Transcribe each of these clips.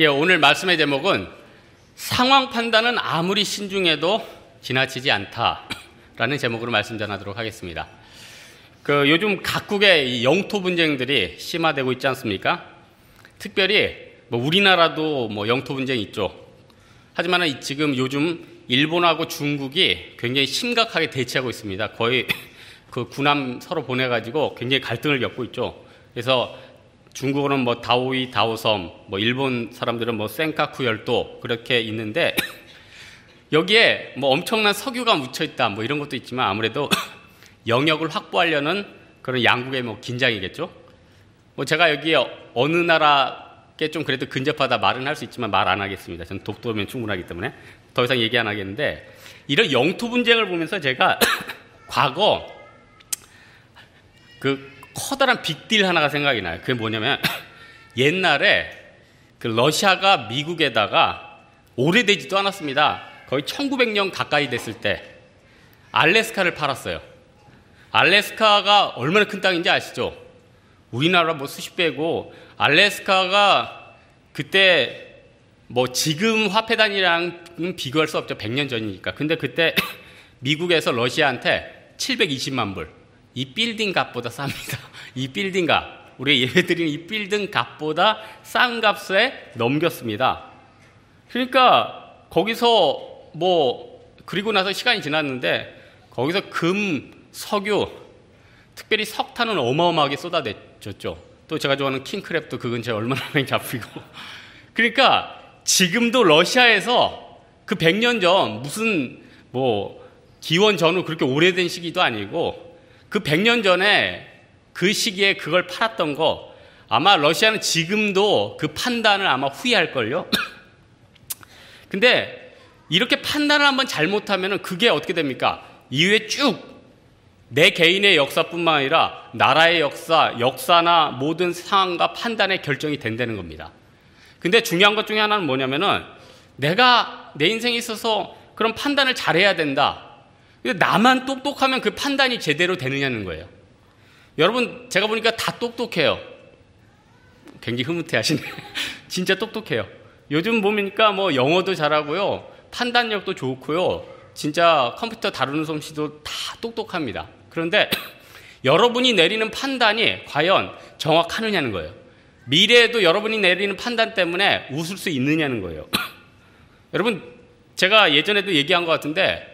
예, 오늘 말씀의 제목은 상황 판단은 아무리 신중해도 지나치지 않다라는 제목으로 말씀 전하도록 하겠습니다. 요즘 각국의 영토 분쟁들이 심화되고 있지 않습니까? 특별히 우리나라도 영토 분쟁이 있죠. 하지만 지금 요즘 일본하고 중국이 굉장히 심각하게 대치하고 있습니다. 거의 군함 서로 보내가지고 굉장히 갈등을 겪고 있죠. 그래서 중국어는 다오이, 다오섬, 일본 사람들은 센카쿠 열도 그렇게 있는데 여기에 엄청난 석유가 묻혀있다 이런 것도 있지만 아무래도 영역을 확보하려는 그런 양국의 긴장이겠죠. 제가 여기 어느 나라께 좀 그래도 근접하다 말은 할 수 있지만 말 안 하겠습니다. 저는 독도면 충분하기 때문에 더 이상 얘기 안 하겠는데, 이런 영토 분쟁을 보면서 제가 과거 커다란 빅딜 하나가 생각이 나요. 그게 뭐냐면 옛날에 러시아가 미국에다가 오래되지도 않았습니다. 거의 1900년 가까이 됐을 때 알래스카를 팔았어요. 알래스카가 얼마나 큰 땅인지 아시죠? 우리나라 수십 배고, 알래스카가 그때 지금 화폐 단위랑 비교할 수 없죠. 100년 전이니까. 근데 그때 미국에서 러시아한테 720만 불. 이 빌딩 값보다 쌉니다. 이 빌딩 값, 우리가 예배드리는 이 빌딩 값보다 싼 값에 넘겼습니다. 그러니까 거기서 그리고 나서 시간이 지났는데 거기서 금, 석유, 특별히 석탄은 어마어마하게 쏟아졌죠. 또 제가 좋아하는 킹크랩도 그 근처에 얼마나 많이 잡히고. 그러니까 지금도 러시아에서 100년 전 무슨 기원 전후 그렇게 오래된 시기도 아니고, 100년 전에 그 시기에 그걸 팔았던 거 아마 러시아는 지금도 그 판단을 아마 후회할걸요. 근데 이렇게 판단을 한번 잘못하면 그게 어떻게 됩니까? 이후에 쭉 내 개인의 역사뿐만 아니라 나라의 역사나 모든 상황과 판단의 결정이 된다는 겁니다. 근데 중요한 것 중에 하나는 뭐냐면은 내가 내 인생에 있어서 그런 판단을 잘해야 된다. 나만 똑똑하면 그 판단이 제대로 되느냐는 거예요. 여러분, 제가 보니까 다 똑똑해요. 굉장히 흐뭇해 하시네. 진짜 똑똑해요. 요즘 보니까 영어도 잘하고요, 판단력도 좋고요, 진짜 컴퓨터 다루는 솜씨도 다 똑똑합니다. 그런데 여러분이 내리는 판단이 과연 정확하느냐는 거예요. 미래에도 여러분이 내리는 판단 때문에 웃을 수 있느냐는 거예요. 여러분, 제가 예전에도 얘기한 것 같은데,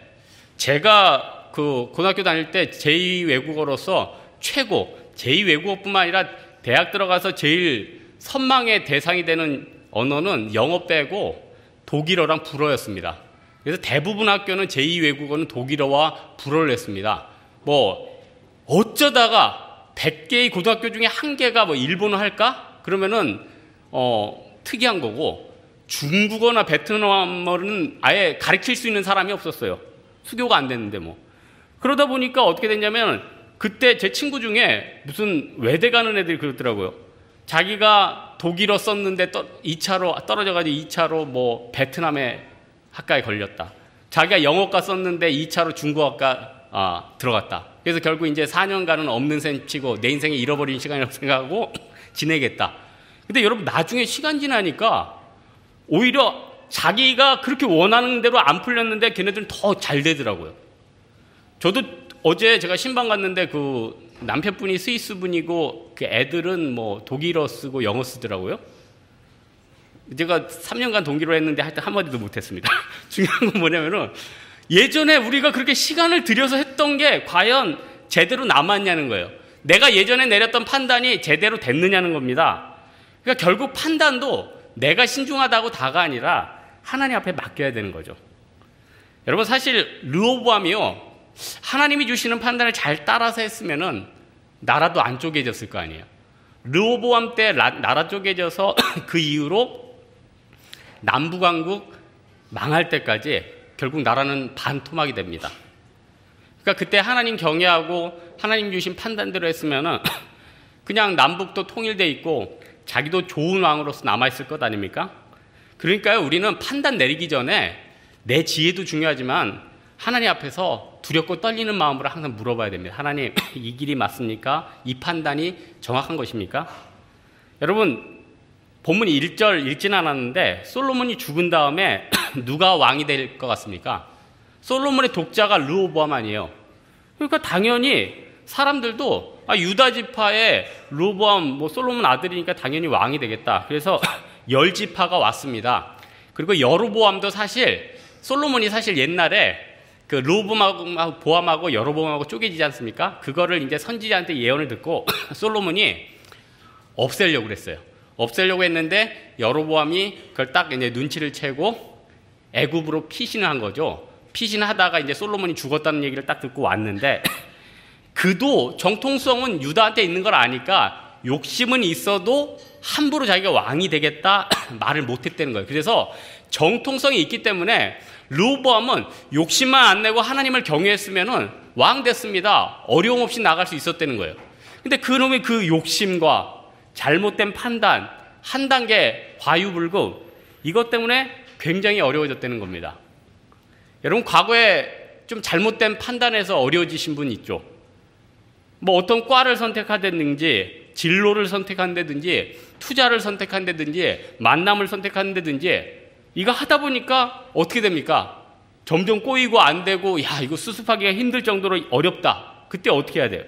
제가 고등학교 다닐 때 제2외국어로서 최고, 제2외국어뿐만 아니라 대학 들어가서 제일 선망의 대상이 되는 언어는 영어 빼고 독일어랑 불어였습니다. 그래서 대부분 학교는 제2외국어는 독일어와 불어를 했습니다. 어쩌다가 100개의 고등학교 중에 1개가 일본어 할까? 그러면은 특이한 거고, 중국어나 베트남어는 아예 가르칠 수 있는 사람이 없었어요. 수교가 안 됐는데 그러다 보니까 어떻게 됐냐면, 그때 제 친구 중에 무슨 외대 가는 애들이 그러더라고요. 자기가 독일어 썼는데 2차로 떨어져가지고 2차로 베트남에 학과에 걸렸다. 자기가 영어과 썼는데 2차로 중국어과 들어갔다. 그래서 결국 이제 4년간은 없는 셈 치고 내 인생에 잃어버린 시간이라고 생각하고 지내겠다. 근데 여러분, 나중에 시간 지나니까 오히려 자기가 그렇게 원하는 대로 안 풀렸는데 걔네들은 더 잘 되더라고요. 저도 어제 제가 신방 갔는데 남편분이 스위스 분이고 애들은 독일어 쓰고 영어 쓰더라고요. 제가 3년간 동기로 했는데 하여튼 한마디도 못했습니다. 중요한 건 뭐냐면은, 예전에 우리가 그렇게 시간을 들여서 했던 게 과연 제대로 남았냐는 거예요. 내가 예전에 내렸던 판단이 제대로 됐느냐는 겁니다. 그러니까 결국 판단도 내가 신중하다고 다가 아니라 하나님 앞에 맡겨야 되는 거죠. 여러분, 사실 르호보암이요, 하나님이 주시는 판단을 잘 따라서 했으면은 나라도 안 쪼개졌을 거 아니에요. 르호보암 때 나라 쪼개져서 그 이후로 남북왕국 망할 때까지 결국 나라는 반토막이 됩니다. 그러니까 그때 하나님 경외하고 하나님 주신 판단대로 했으면은 그냥 남북도 통일돼 있고 자기도 좋은 왕으로서 남아있을 것 아닙니까? 그러니까요, 우리는 판단 내리기 전에 내 지혜도 중요하지만 하나님 앞에서 두렵고 떨리는 마음으로 항상 물어봐야 됩니다. 하나님, 이 길이 맞습니까? 이 판단이 정확한 것입니까? 여러분, 본문 1절 읽지는 않았는데 솔로몬이 죽은 다음에 누가 왕이 될 것 같습니까? 솔로몬의 독자가 르호보암 아니에요. 그러니까 당연히 사람들도 유다 지파의 르호보암 솔로몬 아들이니까 당연히 왕이 되겠다. 그래서 10지파가 왔습니다. 그리고 여로보암도 사실 솔로몬이 사실 옛날에 그 르호보암하고 보암하고 여로보암하고 쪼개지지 않습니까? 그거를 이제 선지자한테 예언을 듣고 솔로몬이 없애려고 그랬어요. 없애려고 했는데 여로보암이 그걸 딱 이제 눈치를 채고 애굽으로 피신을 한 거죠. 피신하다가 이제 솔로몬이 죽었다는 얘기를 딱 듣고 왔는데 그도 정통성은 유다한테 있는 걸 아니까 욕심은 있어도 함부로 자기가 왕이 되겠다 말을 못했다는 거예요. 그래서 정통성이 있기 때문에 르호보암은 욕심만 안 내고 하나님을 경외했으면은 왕 됐습니다. 어려움 없이 나갈 수 있었다는 거예요. 근데 그놈의 그 욕심과 잘못된 판단, 한 단계 과유불급, 이것 때문에 굉장히 어려워졌다는 겁니다. 여러분, 과거에 좀 잘못된 판단에서 어려워지신 분 있죠? 어떤 과를 선택하든지, 진로를 선택한다든지, 투자를 선택한다든지, 만남을 선택한다든지, 이거 하다 보니까 어떻게 됩니까? 점점 꼬이고 안 되고, 이거 수습하기가 힘들 정도로 어렵다. 그때 어떻게 해야 돼요?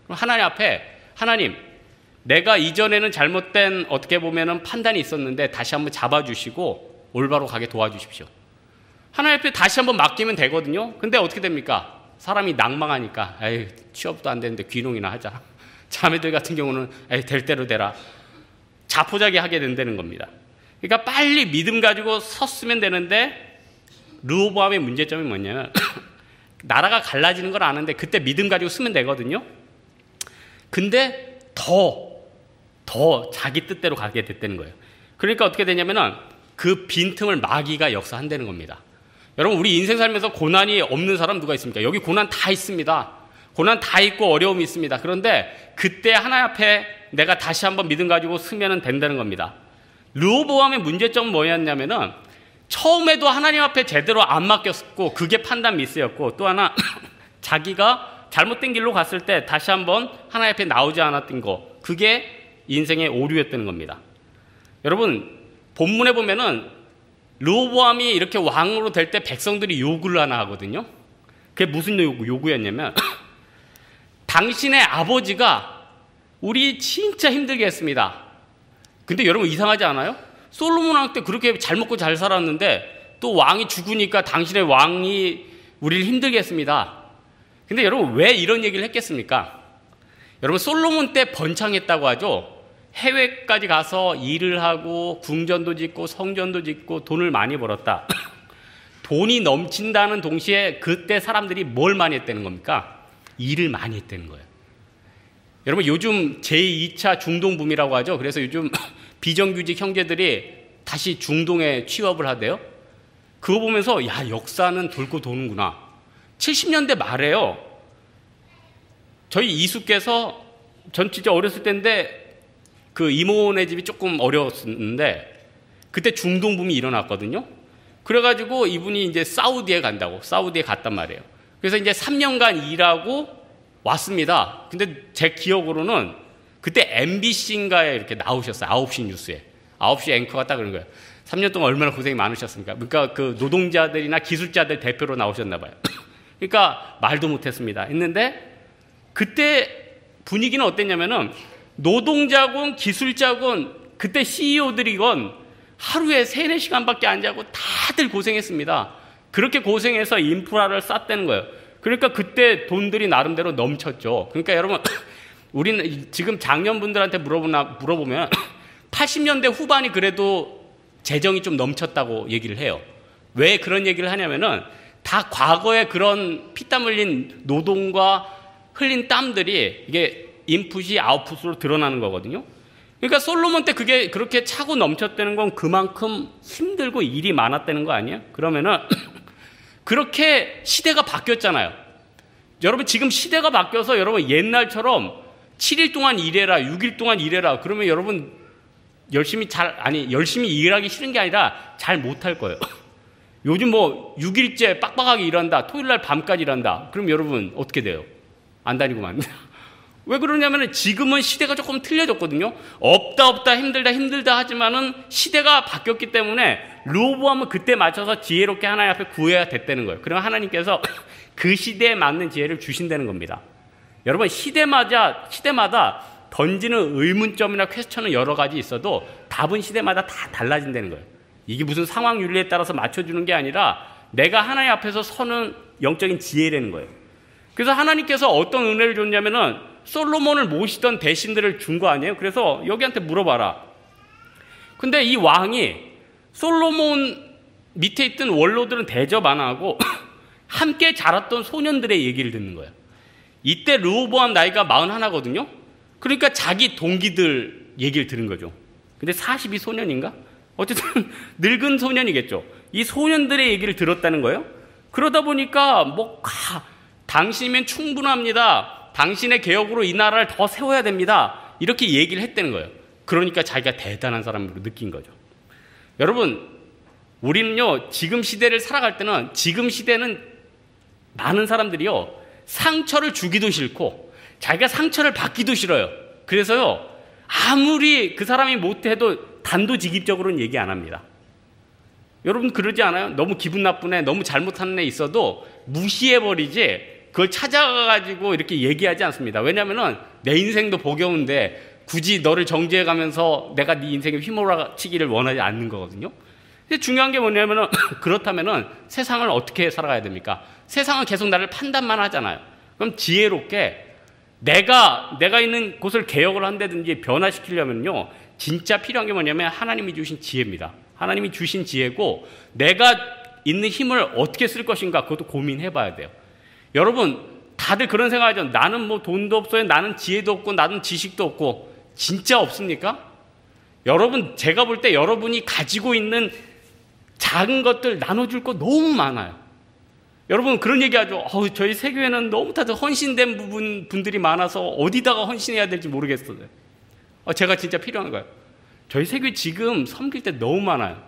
그럼 하나님 앞에, 하나님, 내가 이전에는 잘못된 어떻게 보면은 판단이 있었는데 다시 한번 잡아주시고 올바로 가게 도와주십시오. 하나님 앞에 다시 한번 맡기면 되거든요. 근데 어떻게 됩니까? 사람이 낭망하니까 취업도 안 되는데 귀농이나 하자. 자매들 같은 경우는 될 대로 되라. 자포자기 하게 된다는 겁니다. 그러니까 빨리 믿음 가지고 섰으면 되는데 르호보암의 문제점이 뭐냐면 나라가 갈라지는 걸 아는데 그때 믿음 가지고 쓰면 되거든요. 근데 더 자기 뜻대로 가게 됐다는 거예요. 그러니까 어떻게 되냐면은 그 빈틈을 마귀가 역사한다는 겁니다. 여러분, 우리 인생 살면서 고난이 없는 사람 누가 있습니까? 여기 고난 다 있습니다. 고난 다 있고 어려움이 있습니다. 그런데 그때 하나님 앞에 내가 다시 한번 믿음 가지고 쓰면 된다는 겁니다. 르호보암의 문제점은 뭐였냐면은 처음에도 하나님 앞에 제대로 안 맡겼고 그게 판단 미스였고, 또 하나 자기가 잘못된 길로 갔을 때 다시 한번 하나님 앞에 나오지 않았던 거, 그게 인생의 오류였다는 겁니다. 여러분, 본문에 보면은 르호보암이 이렇게 왕으로 될 때 백성들이 요구를 하나 하거든요. 그게 무슨 요구였냐면 당신의 아버지가 우리 진짜 힘들게 했습니다. 근데 여러분, 이상하지 않아요? 솔로몬 왕 때 그렇게 잘 먹고 잘 살았는데 또 왕이 죽으니까 당신의 왕이 우리를 힘들게 했습니다. 근데 여러분, 왜 이런 얘기를 했겠습니까? 여러분, 솔로몬 때 번창했다고 하죠. 해외까지 가서 일을 하고 궁전도 짓고 성전도 짓고 돈을 많이 벌었다. 돈이 넘친다는 동시에 그때 사람들이 뭘 많이 했다는 겁니까? 일을 많이 했다는 거예요. 여러분, 요즘 제2차 중동붐이라고 하죠. 그래서 요즘 비정규직 형제들이 다시 중동에 취업을 하대요. 그거 보면서 역사는 돌고 도는구나. 70년대 말에요. 저희 이수께서 전 진짜 어렸을 때인데 그 이모네 집이 조금 어려웠는데 그때 중동붐이 일어났거든요. 그래가지고 이분이 이제 사우디에 간다고, 사우디에 갔단 말이에요. 그래서 이제 3년간 일하고 왔습니다. 근데 제 기억으로는 그때 MBC인가에 이렇게 나오셨어요. 9시 뉴스에. 9시 앵커가 딱 그런 거예요. 3년 동안 얼마나 고생이 많으셨습니까? 그러니까 그 노동자들이나 기술자들 대표로 나오셨나 봐요. 그러니까 말도 못했습니다. 했는데 그때 분위기는 어땠냐면은 노동자군, 기술자군, 그때 CEO들이건 하루에 3, 4시간밖에 안 자고 다들 고생했습니다. 그렇게 고생해서 인프라를 쌓았다는 거예요. 그러니까 그때 돈들이 나름대로 넘쳤죠. 그러니까 여러분, 우리는 지금 장년분들한테 물어보면 80년대 후반이 그래도 재정이 좀 넘쳤다고 얘기를 해요. 왜 그런 얘기를 하냐면은 다 과거에 그런 피땀 흘린 노동과 흘린 땀들이 이게 인풋이 아웃풋으로 드러나는 거거든요. 그러니까 솔로몬 때 그게 그렇게 차고 넘쳤다는 건 그만큼 힘들고 일이 많았다는 거 아니에요? 그러면은 그렇게 시대가 바뀌었잖아요. 여러분, 지금 시대가 바뀌어서 여러분 옛날처럼 7일 동안 일해라, 6일 동안 일해라. 그러면 여러분 열심히 일하기 싫은 게 아니라 잘 못할 거예요. 요즘 6일째 빡빡하게 일한다. 토요일 날 밤까지 일한다. 그럼 여러분 어떻게 돼요? 안 다니고 맙니다. 왜 그러냐면 지금은 시대가 조금 틀려졌거든요. 없다 힘들다 하지만은 시대가 바뀌었기 때문에 르호보암은 그때 맞춰서 지혜롭게 하나님 앞에 구해야 됐다는 거예요. 그럼 하나님께서 그 시대에 맞는 지혜를 주신다는 겁니다. 여러분, 시대마다 던지는 의문점이나 퀘스천은 여러 가지 있어도 답은 시대마다 다 달라진다는 거예요. 이게 무슨 상황 윤리에 따라서 맞춰주는 게 아니라 내가 하나님 앞에서 서는 영적인 지혜라는 거예요. 그래서 하나님께서 어떤 은혜를 줬냐면은 솔로몬을 모시던 대신들을 준 거 아니에요? 그래서 여기한테 물어봐라. 근데 이 왕이 솔로몬 밑에 있던 원로들은 대접 안 하고 함께 자랐던 소년들의 얘기를 듣는 거예요. 이때 르호보암 나이가 41거든요. 그러니까 자기 동기들 얘기를 들은 거죠. 근데 40이 소년인가? 어쨌든 늙은 소년이겠죠. 이 소년들의 얘기를 들었다는 거예요. 그러다 보니까 당신이면 충분합니다. 당신의 개혁으로 이 나라를 더 세워야 됩니다. 이렇게 얘기를 했다는 거예요. 그러니까 자기가 대단한 사람으로 느낀 거죠. 여러분, 우리는요, 지금 시대를 살아갈 때는, 지금 시대는 많은 사람들이요, 상처를 주기도 싫고 자기가 상처를 받기도 싫어요. 그래서요, 아무리 그 사람이 못해도 단도직입적으로는 얘기 안 합니다. 여러분 그러지 않아요? 너무 기분 나쁜 애, 너무 잘못하는 애 있어도 무시해버리지 그걸 찾아가가지고 이렇게 얘기하지 않습니다. 왜냐하면 내 인생도 보겨운데 굳이 너를 정죄해가면서 내가 네 인생에 휘몰아치기를 원하지 않는 거거든요. 근데 중요한 게 뭐냐면 그렇다면 세상을 어떻게 살아가야 됩니까? 세상은 계속 나를 판단만 하잖아요. 그럼 지혜롭게 내가 있는 곳을 개혁을 한다든지 변화시키려면요, 진짜 필요한 게 뭐냐면 하나님이 주신 지혜입니다. 하나님이 주신 지혜고 내가 있는 힘을 어떻게 쓸 것인가 그것도 고민해봐야 돼요. 여러분 다들 그런 생각하죠. 나는 뭐 돈도 없어요. 나는 지혜도 없고 나는 지식도 없고. 진짜 없습니까? 여러분, 제가 볼 때 여러분이 가지고 있는 작은 것들 나눠줄 거 너무 많아요. 여러분 그런 얘기하죠. 저희 세교회는 너무 다들 헌신된 분들이 많아서 어디다가 헌신해야 될지 모르겠어요. 제가 진짜 필요한 거예요. 저희 세교회 지금 섬길 때 너무 많아요.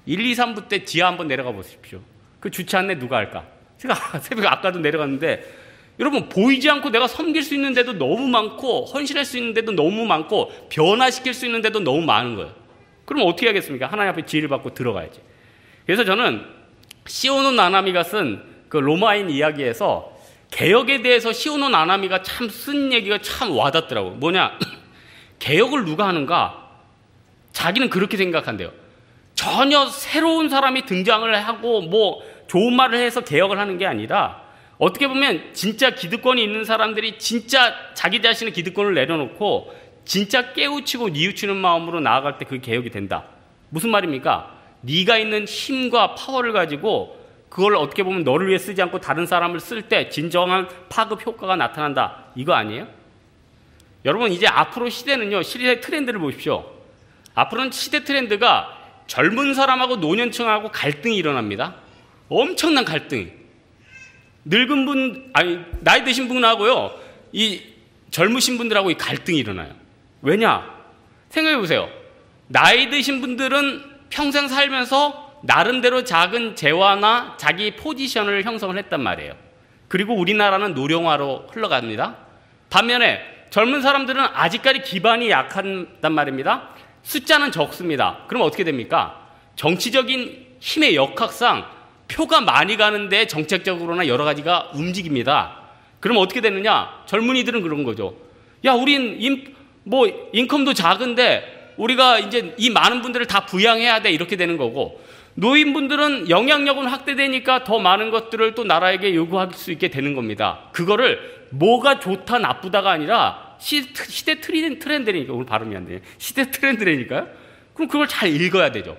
1, 2, 3부 때 지하 한번 내려가 보십시오. 그 주차 안내 누가 할까? 제가 새벽에 아까도 내려갔는데 여러분 보이지 않고 내가 섬길 수 있는 데도 너무 많고 헌신할 수 있는 데도 너무 많고 변화시킬 수 있는 데도 너무 많은 거예요. 그럼 어떻게 하겠습니까? 하나님 앞에 지혜를 받고 들어가야지. 그래서 저는 시오노 나나미가 쓴 그 로마인 이야기에서 개혁에 대해서 시오노 나나미가 참 쓴 얘기가 참 와닿더라고요. 뭐냐? 개혁을 누가 하는가? 자기는 그렇게 생각한대요. 전혀 새로운 사람이 등장을 하고 뭐 좋은 말을 해서 개혁을 하는 게 아니라 어떻게 보면 진짜 기득권이 있는 사람들이 진짜 자기 자신의 기득권을 내려놓고 진짜 깨우치고 뉘우치는 마음으로 나아갈 때 그게 개혁이 된다. 무슨 말입니까? 네가 있는 힘과 파워를 가지고 그걸 어떻게 보면 너를 위해 쓰지 않고 다른 사람을 쓸 때 진정한 파급 효과가 나타난다. 이거 아니에요? 여러분 이제 앞으로 시대는요. 시대 트렌드를 보십시오. 앞으로는 시대 트렌드가 젊은 사람하고 노년층하고 갈등이 일어납니다. 엄청난 갈등이. 늙은 분, 나이 드신 분하고요, 이 젊으신 분들하고 이 갈등이 일어나요. 왜냐? 생각해 보세요. 나이 드신 분들은 평생 살면서 나름대로 작은 재화나 자기 포지션을 형성을 했단 말이에요. 그리고 우리나라는 노령화로 흘러갑니다. 반면에 젊은 사람들은 아직까지 기반이 약하단 말입니다. 숫자는 적습니다. 그럼 어떻게 됩니까? 정치적인 힘의 역학상 표가 많이 가는데 정책적으로나 여러 가지가 움직입니다. 그럼 어떻게 되느냐? 젊은이들은 그런 거죠. 야, 우린 인컴도 작은데 우리가 이제 이 많은 분들을 다 부양해야 돼. 이렇게 되는 거고, 노인분들은 영향력은 확대되니까 더 많은 것들을 또 나라에게 요구할 수 있게 되는 겁니다. 그거를 뭐가 좋다 나쁘다가 아니라 시대 트렌드니까. 오늘 발음이 안 되네. 시대 트렌드라니까요. 그럼 그걸 잘 읽어야 되죠.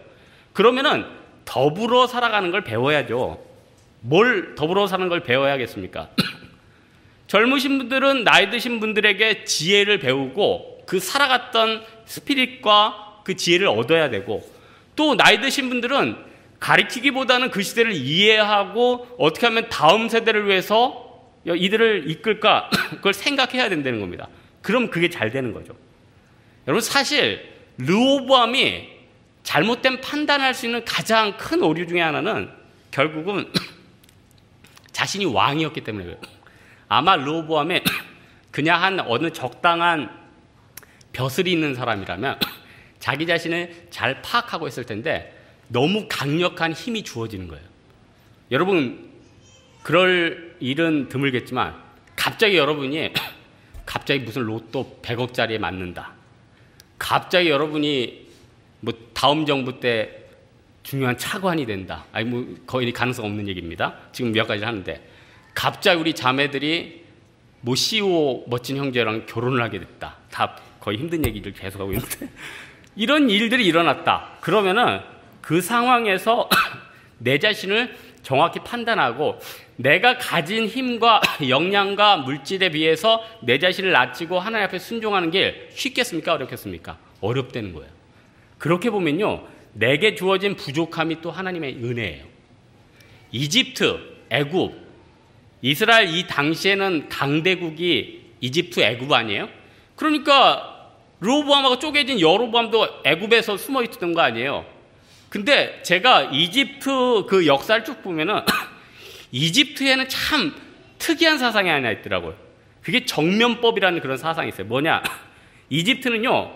그러면은 더불어 살아가는 걸 배워야죠. 뭘 더불어 사는 걸 배워야겠습니까? 젊으신 분들은 나이 드신 분들에게 지혜를 배우고 그 살아갔던 스피릿과 그 지혜를 얻어야 되고, 또 나이 드신 분들은 가르치기보다는 그 시대를 이해하고 어떻게 하면 다음 세대를 위해서 이들을 이끌까 그걸 생각해야 된다는 겁니다. 그럼 그게 잘 되는 거죠. 여러분 사실 르호보암이 잘못된 판단할 수 있는 가장 큰 오류 중에 하나는 결국은 자신이 왕이었기 때문에 그래요. 아마 르호보암의 그냥 한 어느 적당한 벼슬이 있는 사람이라면 자기 자신을 잘 파악하고 있을 텐데 너무 강력한 힘이 주어지는 거예요. 여러분, 그럴 일은 드물겠지만 갑자기 여러분이 갑자기 무슨 로또 100억짜리에 맞는다. 갑자기 여러분이 뭐 다음 정부 때 중요한 차관이 된다. 아니 뭐 거의 가능성 없는 얘기입니다. 지금 몇 가지 하는데 갑자기 우리 자매들이 뭐 CEO 멋진 형제랑 결혼을 하게 됐다. 다 거의 힘든 얘기를 계속하고 있는데 이런 일들이 일어났다. 그러면은 그 상황에서 내 자신을 정확히 판단하고 내가 가진 힘과 역량과 물질에 비해서 내 자신을 낮추고 하나님 앞에 순종하는 게 쉽겠습니까? 어렵겠습니까? 어렵다는 거예요. 그렇게 보면요, 내게 주어진 부족함이 또 하나님의 은혜예요. 이집트, 애굽, 이스라엘 이 당시에는 강대국이 이집트, 애굽 아니에요? 그러니까 르호보암하고 쪼개진 여로보암도 애굽에서 숨어 있던 거 아니에요? 근데 제가 이집트 그 역사를 쭉 보면은 이집트에는 참 특이한 사상이 하나 있더라고요. 그게 정면법이라는 그런 사상이 있어요. 뭐냐? 이집트는요,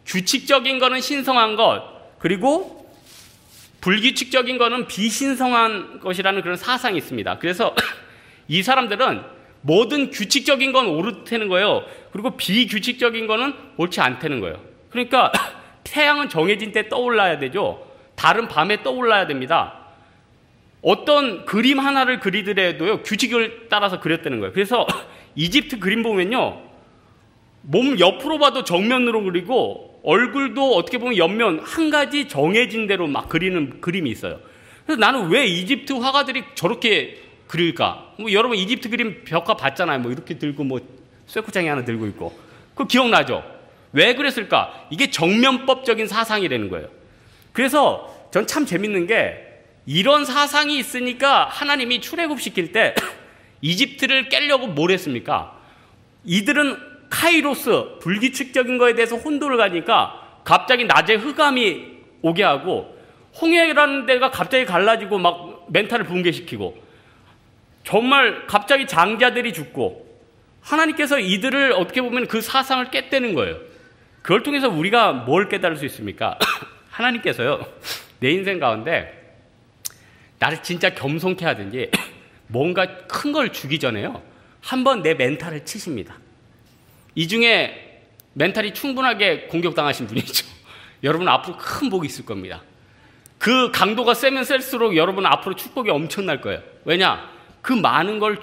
규칙적인 거는 신성한 것, 그리고 불규칙적인 거는 비신성한 것이라는 그런 사상이 있습니다. 그래서 이 사람들은 모든 규칙적인 건 옳다는 거예요. 그리고 비규칙적인 거는 옳지 않다는 거예요. 그러니까 태양은 정해진 때 떠올라야 되죠. 달은 밤에 떠올라야 됩니다. 어떤 그림 하나를 그리더라도요, 규칙을 따라서 그렸다는 거예요. 그래서 이집트 그림 보면요, 몸 옆으로 봐도 정면으로 그리고 얼굴도 어떻게 보면 옆면 한 가지 정해진 대로 막 그리는 그림이 있어요. 그래서 나는 왜 이집트 화가들이 저렇게 그릴까? 뭐 여러분 이집트 그림 벽화 봤잖아요. 뭐 이렇게 들고 뭐 쇠고창이 하나 들고 있고. 그거 기억나죠? 왜 그랬을까? 이게 정면법적인 사상이라는 거예요. 그래서 전 참 재밌는 게 이런 사상이 있으니까 하나님이 출애굽시킬 때 이집트를 깨려고 뭘 했습니까? 이들은 카이로스, 불규칙적인 거에 대해서 혼돈을 가니까 갑자기 낮에 흑암이 오게 하고 홍해라는 데가 갑자기 갈라지고 막 멘탈을 붕괴시키고 정말 갑자기 장자들이 죽고 하나님께서 이들을 어떻게 보면 그 사상을 깼다는 거예요. 그걸 통해서 우리가 뭘 깨달을 수 있습니까? 하나님께서요, 내 인생 가운데 나를 진짜 겸손케 하든지 뭔가 큰 걸 주기 전에요, 한번 내 멘탈을 치십니다. 이 중에 멘탈이 충분하게 공격당하신 분이 있죠. 여러분 앞으로 큰 복이 있을 겁니다. 그 강도가 세면 셀수록 여러분 앞으로 축복이 엄청날 거예요. 왜냐? 그 많은 걸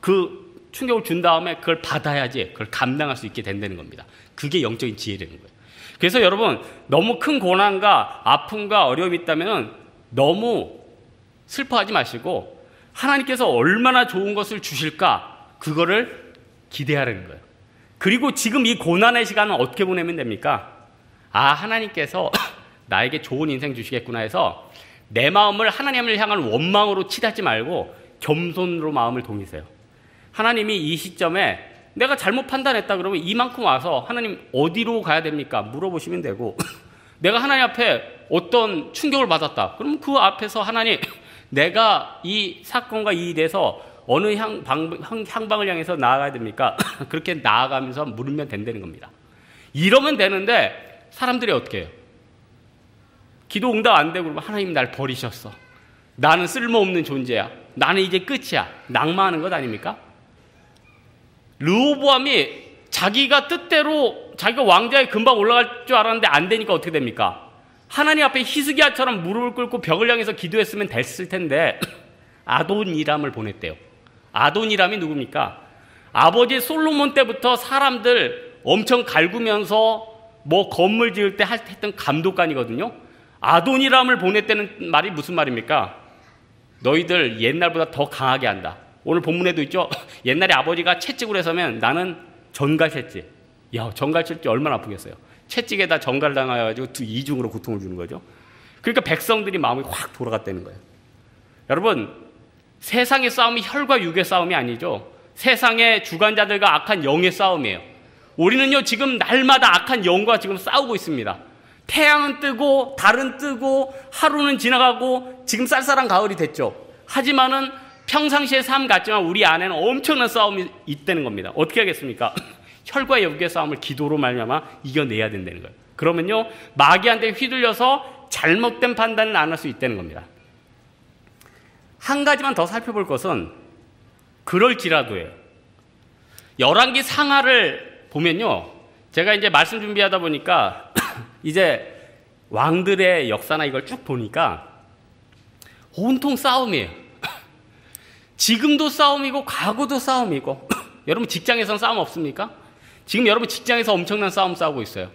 그 충격을 준 다음에 그걸 받아야지 그걸 감당할 수 있게 된다는 겁니다. 그게 영적인 지혜라는 거예요. 그래서 여러분 너무 큰 고난과 아픔과 어려움이 있다면 너무 슬퍼하지 마시고 하나님께서 얼마나 좋은 것을 주실까 그거를 기대하라는 거예요. 그리고 지금 이 고난의 시간은 어떻게 보내면 됩니까? 아, 하나님께서 나에게 좋은 인생 주시겠구나 해서 내 마음을 하나님을 향한 원망으로 치닫지 말고 겸손으로 마음을 동이세요. 하나님이 이 시점에 내가 잘못 판단했다 그러면 이만큼 와서 하나님 어디로 가야 됩니까? 물어보시면 되고 내가 하나님 앞에 어떤 충격을 받았다. 그럼 그 앞에서 하나님 내가 이 사건과 이 일에서 어느 향방을 향해서 나아가야 됩니까? 그렇게 나아가면서 물으면 된다는 겁니다. 이러면 되는데 사람들이 어떻게 해요? 기도 응답 안 되고 그러면 하나님 날 버리셨어. 나는 쓸모없는 존재야. 나는 이제 끝이야. 낙마하는 것 아닙니까? 르호보암이 자기가 뜻대로 자기가 왕좌에 금방 올라갈 줄 알았는데 안 되니까 어떻게 됩니까? 하나님 앞에 히스기야처럼 무릎을 꿇고 벽을 향해서 기도했으면 됐을 텐데 아도니람을 보냈대요. 아도니람이 누굽니까? 아버지 솔로몬 때부터 사람들 엄청 갈구면서 뭐 건물 지을 때 했던 감독관이거든요. 아도니람을 보냈다는 말이 무슨 말입니까? 너희들 옛날보다 더 강하게 한다. 오늘 본문에도 있죠. 옛날에 아버지가 채찍으로 해서면 나는 전갈채찍. 야, 전갈채찍 얼마나 아프겠어요. 채찍에다 전갈 당해가지고 이중으로 고통을 주는 거죠. 그러니까 백성들이 마음이 확 돌아갔다는 거예요. 여러분, 세상의 싸움이 혈과 육의 싸움이 아니죠. 세상의 주관자들과 악한 영의 싸움이에요. 우리는요 지금 날마다 악한 영과 지금 싸우고 있습니다. 태양은 뜨고 달은 뜨고 하루는 지나가고 지금 쌀쌀한 가을이 됐죠. 하지만은 평상시의 삶 같지만 우리 안에는 엄청난 싸움이 있다는 겁니다. 어떻게 하겠습니까? 혈과 육의 싸움을 기도로 말미암아 이겨내야 된다는 거예요. 그러면요, 마귀한테 휘둘려서 잘못된 판단을 안 할 수 있다는 겁니다. 한 가지만 더 살펴볼 것은 그럴지라도예요. 열왕기 상하를 보면요, 제가 이제 말씀 준비하다 보니까 이제 왕들의 역사나 이걸 쭉 보니까 온통 싸움이에요. 지금도 싸움이고 과거도 싸움이고. 여러분 직장에서는 싸움 없습니까? 지금 여러분 직장에서 엄청난 싸움 싸우고 있어요.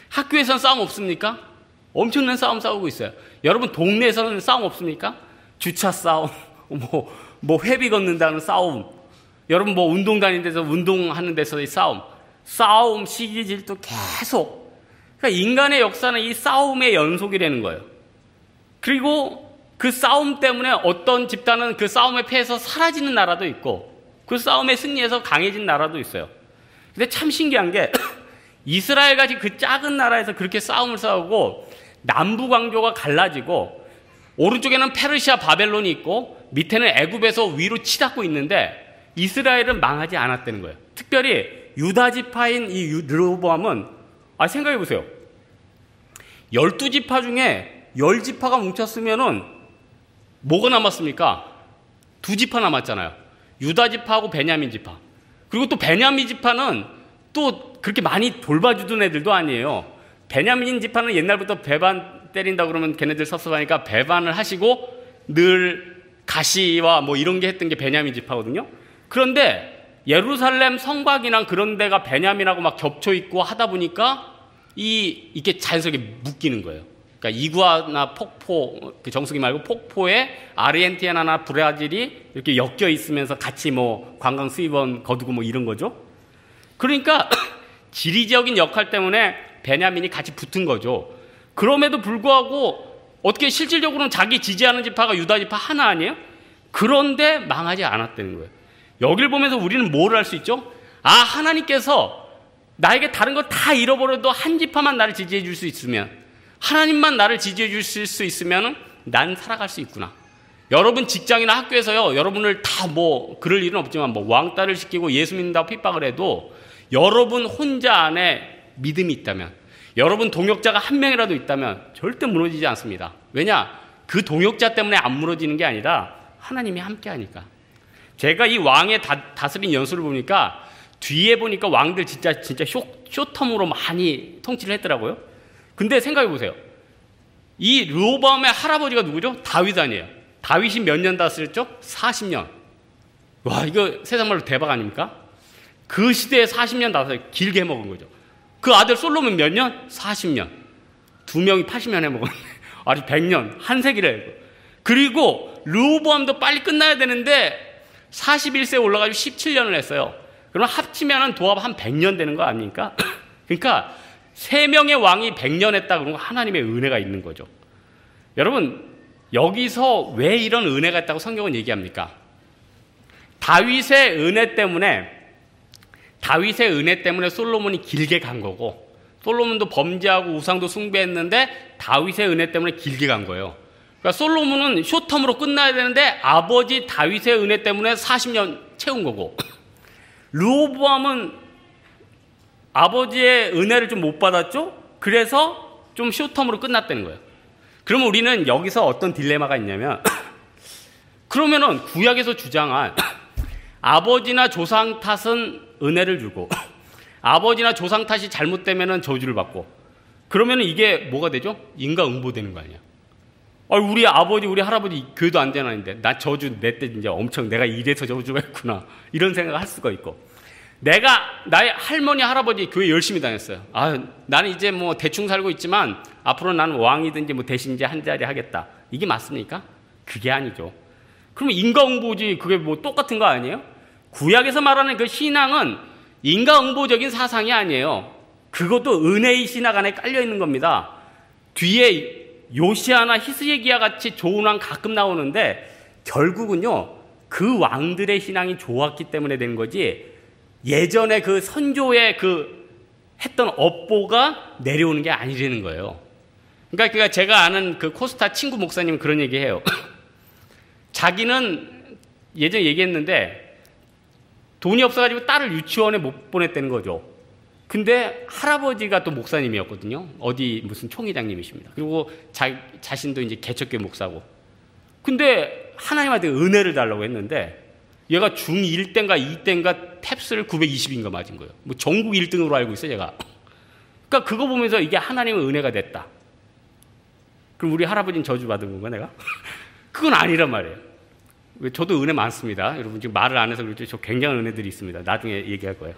학교에서는 싸움 없습니까? 엄청난 싸움 싸우고 있어요. 여러분 동네에서는 싸움 없습니까? 주차 싸움, 뭐 회비 걷는다는 싸움, 여러분 뭐 운동 다니는 데서 운동하는 데서의 싸움, 시기 질투 계속. 그러니까 인간의 역사는 이 싸움의 연속이라는 거예요. 그리고 그 싸움 때문에 어떤 집단은 그 싸움에 패해서 사라지는 나라도 있고 그 싸움에 승리해서 강해진 나라도 있어요. 근데 참 신기한 게 이스라엘같이 그 작은 나라에서 그렇게 싸움을 싸우고 남부 광교가 갈라지고 오른쪽에는 페르시아 바벨론이 있고 밑에는 애굽에서 위로 치닫고 있는데 이스라엘은 망하지 않았다는 거예요. 특별히 유다 지파인 이 르호보암은 생각해 보세요. 12지파 중에 10지파가 뭉쳤으면은 뭐가 남았습니까? 2지파 남았잖아요. 유다 지파하고 베냐민 지파. 그리고 또 베냐민 지파는 또 그렇게 많이 돌봐주던 애들도 아니에요. 베냐민 지파는 옛날부터 배반 때린다 그러면 걔네들 섭섭하니까 배반을 하시고 늘 가시와 뭐 이런 게 했던 게 베냐민 지파거든요. 그런데 예루살렘 성곽이나 그런 데가 베냐민하고 막 겹쳐 있고 하다 보니까 이게 자연스럽게 묶이는 거예요. 그러니까 이구아나 폭포, 그 정수기 말고 폭포에 아르헨티나나 브라질이 이렇게 엮여 있으면서 같이 뭐 관광 수입원 거두고 뭐 이런 거죠. 그러니까 지리적인 역할 때문에 베냐민이 같이 붙은 거죠. 그럼에도 불구하고 어떻게 실질적으로는 자기 지지하는 지파가 유다 지파 하나 아니에요? 그런데 망하지 않았다는 거예요. 여기를 보면서 우리는 뭘 알 수 있죠? 하나님께서 나에게 다른 거 다 잃어버려도 한 지파만 나를 지지해 줄 수 있으면, 하나님만 나를 지지해 주실 수 있으면 난 살아갈 수 있구나. 여러분 직장이나 학교에서요, 여러분을 다 뭐 그럴 일은 없지만 뭐 왕따를 시키고 예수 믿는다고 핍박을 해도 여러분 혼자 안에 믿음이 있다면, 여러분 동역자가 한 명이라도 있다면 절대 무너지지 않습니다. 왜냐? 그 동역자 때문에 안 무너지는 게 아니라 하나님이 함께 하니까. 제가 이 왕의 다스린 연수를 보니까 뒤에 보니까 왕들 진짜 쇼텀으로 많이 통치를 했더라고요. 근데 생각해 보세요. 이 르호보암의 할아버지가 누구죠? 다윗 아니에요. 다윗이 몇 년 다스렸죠? 40년. 와, 이거 세상 말로 대박 아닙니까? 그 시대에 40년 다스려 길게 해먹은 거죠. 그 아들 솔로몬 몇 년? 40년. 두 명이 80년 해먹었네. 아주 100년, 한 세기를. 그리고 르호보암도 빨리 끝나야 되는데 41세에 올라가지고 17년을 했어요. 그럼 합치면 도합 한 100년 되는 거 아닙니까? 그러니까 3명의 왕이 100년 했다 그러면 하나님의 은혜가 있는 거죠. 여러분, 여기서 왜 이런 은혜가 있다고 성경은 얘기합니까? 다윗의 은혜 때문에 솔로몬이 길게 간 거고, 솔로몬도 범죄하고 우상도 숭배했는데 다윗의 은혜 때문에 길게 간 거예요. 그러니까 솔로몬은 쇼텀으로 끝나야 되는데 아버지 다윗의 은혜 때문에 40년 채운 거고, 르호보암은 아버지의 은혜를 좀 못 받았죠? 그래서 좀 쇼텀으로 끝났다는 거예요. 그러면 우리는 여기서 어떤 딜레마가 있냐면 그러면은 구약에서 주장한 아버지나 조상 탓은 은혜를 주고 아버지나 조상 탓이 잘못되면은 저주를 받고, 그러면은 이게 뭐가 되죠? 인과응보되는 거 아니야. 우리 아버지, 우리 할아버지 교회도 안 되나는데 나 저주 내 때 이제 엄청 내가 이래서 저주가 있구나 이런 생각을 할 수가 있고, 나의 할머니, 할아버지 교회 열심히 다녔어요. 나는 이제 뭐 대충 살고 있지만 앞으로 나는 왕이든지 뭐 대신지 한 자리 하겠다. 이게 맞습니까? 그게 아니죠. 그러면 인과응보지 그게 뭐 똑같은 거 아니에요? 구약에서 말하는 그 신앙은 인과응보적인 사상이 아니에요. 그것도 은혜의 신학 안에 깔려 있는 겁니다. 뒤에 요시아나 히스기야 같이 좋은 왕 가끔 나오는데 결국은요, 그 왕들의 신앙이 좋았기 때문에 된 거지 예전에 그 선조의 했던 업보가 내려오는 게 아니라는 거예요. 그러니까 제가 아는 그 코스타 친구 목사님은 그런 얘기 해요. 자기는 예전에 얘기했는데 돈이 없어가지고 딸을 유치원에 못 보냈다는 거죠. 근데 할아버지가 또 목사님이었거든요. 어디 무슨 총회장님이십니다. 그리고 자신도 이제 개척교회 목사고. 근데 하나님한테 은혜를 달라고 했는데 얘가 중1 때인가 2 때인가 탭스를 920인가 맞은 거예요. 뭐 전국 1등으로 알고 있어요, 제가. 그러니까 그거 보면서 이게 하나님의 은혜가 됐다. 그럼 우리 할아버지는 저주받은 건가, 내가? 그건 아니란 말이에요. 저도 은혜 많습니다. 여러분 지금 말을 안 해서 그렇죠. 저 굉장한 은혜들이 있습니다. 나중에 얘기할 거예요.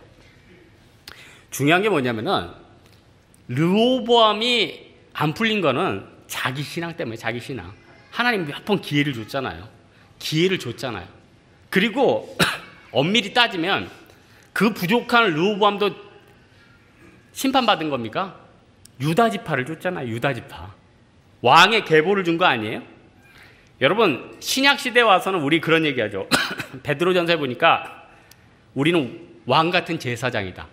중요한 게 뭐냐면은 르호보암이 안 풀린 거는 자기 신앙 때문에, 자기 신앙. 하나님 몇 번 기회를 줬잖아요. 기회를 줬잖아요. 그리고 엄밀히 따지면 그 부족한 르호보암도 심판받은 겁니까? 유다 지파를 줬잖아요. 유다 지파. 왕의 계보를 준 거 아니에요? 여러분 신약 시대에 와서는 우리 그런 얘기하죠. 베드로전서에 보니까 우리는 왕 같은 제사장이다.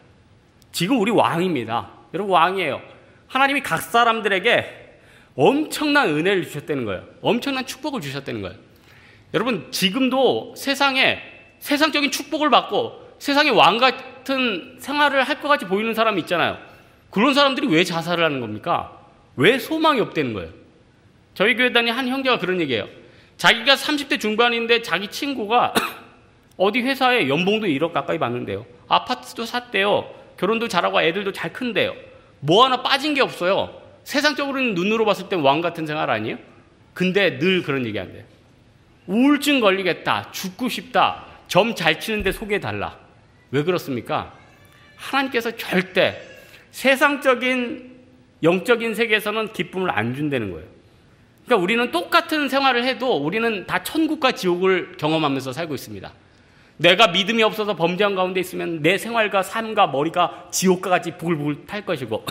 지금 우리 왕입니다. 여러분 왕이에요. 하나님이 각 사람들에게 엄청난 은혜를 주셨다는 거예요. 엄청난 축복을 주셨다는 거예요. 여러분 지금도 세상에 세상적인 축복을 받고 세상에 왕 같은 생활을 할 것 같이 보이는 사람이 있잖아요. 그런 사람들이 왜 자살을 하는 겁니까? 왜 소망이 없다는 거예요? 저희 교회 다니는 한 형제가 그런 얘기예요. 자기가 30대 중반인데 자기 친구가 어디 회사에 연봉도 1억 가까이 받는데요. 아파트도 샀대요. 결혼도 잘하고 애들도 잘 큰대요. 뭐 하나 빠진 게 없어요. 세상적으로는 눈으로 봤을 때 왕 같은 생활 아니에요? 근데 늘 그런 얘기 한대요. 우울증 걸리겠다. 죽고 싶다. 점 잘 치는데 소개해달라. 왜 그렇습니까? 하나님께서 절대 세상적인 영적인 세계에서는 기쁨을 안 준다는 거예요. 그러니까 우리는 똑같은 생활을 해도 우리는 다 천국과 지옥을 경험하면서 살고 있습니다. 내가 믿음이 없어서 범죄한 가운데 있으면 내 생활과 삶과 머리가 지옥과 같이 부글부글 탈 것이고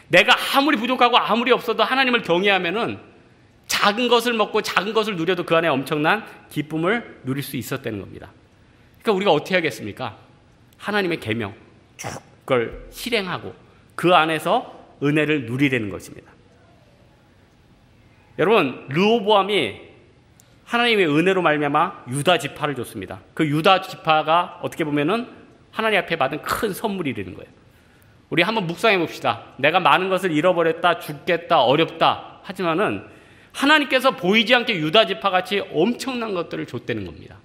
내가 아무리 부족하고 아무리 없어도 하나님을 경외하면은 작은 것을 먹고 작은 것을 누려도 그 안에 엄청난 기쁨을 누릴 수 있었다는 겁니다. 그러니까 우리가 어떻게 하겠습니까? 하나님의 계명 쭉 그걸 실행하고 그 안에서 은혜를 누리려는 것입니다. 여러분 르호보암이 하나님의 은혜로 말미암아 유다 지파를 줬습니다. 그 유다 지파가 어떻게 보면은 하나님 앞에 받은 큰 선물이라는 거예요. 우리 한번 묵상해 봅시다. 내가 많은 것을 잃어버렸다, 죽겠다, 어렵다 하지만은 하나님께서 보이지 않게 유다 지파같이 엄청난 것들을 줬다는 겁니다.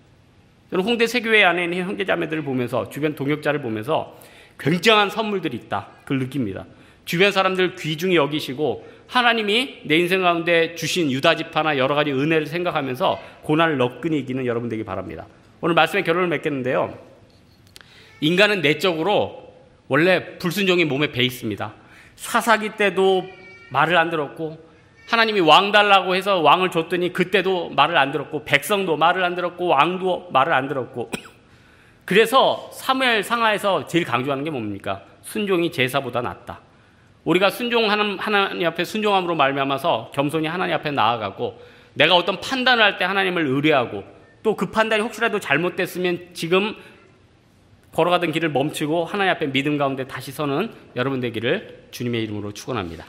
저는 홍대 세교회 안에 있는 형제자매들을 보면서 주변 동역자를 보면서 굉장한 선물들이 있다. 그걸 느낍니다. 주변 사람들 귀중히 여기시고 하나님이 내 인생 가운데 주신 유다 지파나 여러 가지 은혜를 생각하면서 고난을 너끈히 이기는 여러분 되기 바랍니다. 오늘 말씀에 결론을 맺겠는데요. 인간은 내적으로 원래 불순종이 몸에 배 있습니다. 사사기 때도 말을 안 들었고 하나님이 왕 달라고 해서 왕을 줬더니 그때도 말을 안 들었고 백성도 말을 안 들었고 왕도 말을 안 들었고 그래서 사무엘 상하에서 제일 강조하는 게 뭡니까? 순종이 제사보다 낫다. 우리가 하나님 앞에 순종함으로 말미암아서 겸손히 하나님 앞에 나아가고 내가 어떤 판단을 할 때 하나님을 의뢰하고 또 그 판단이 혹시라도 잘못됐으면 지금 걸어가던 길을 멈추고 하나님 앞에 믿음 가운데 다시 서는 여러분 되기를 주님의 이름으로 축원합니다.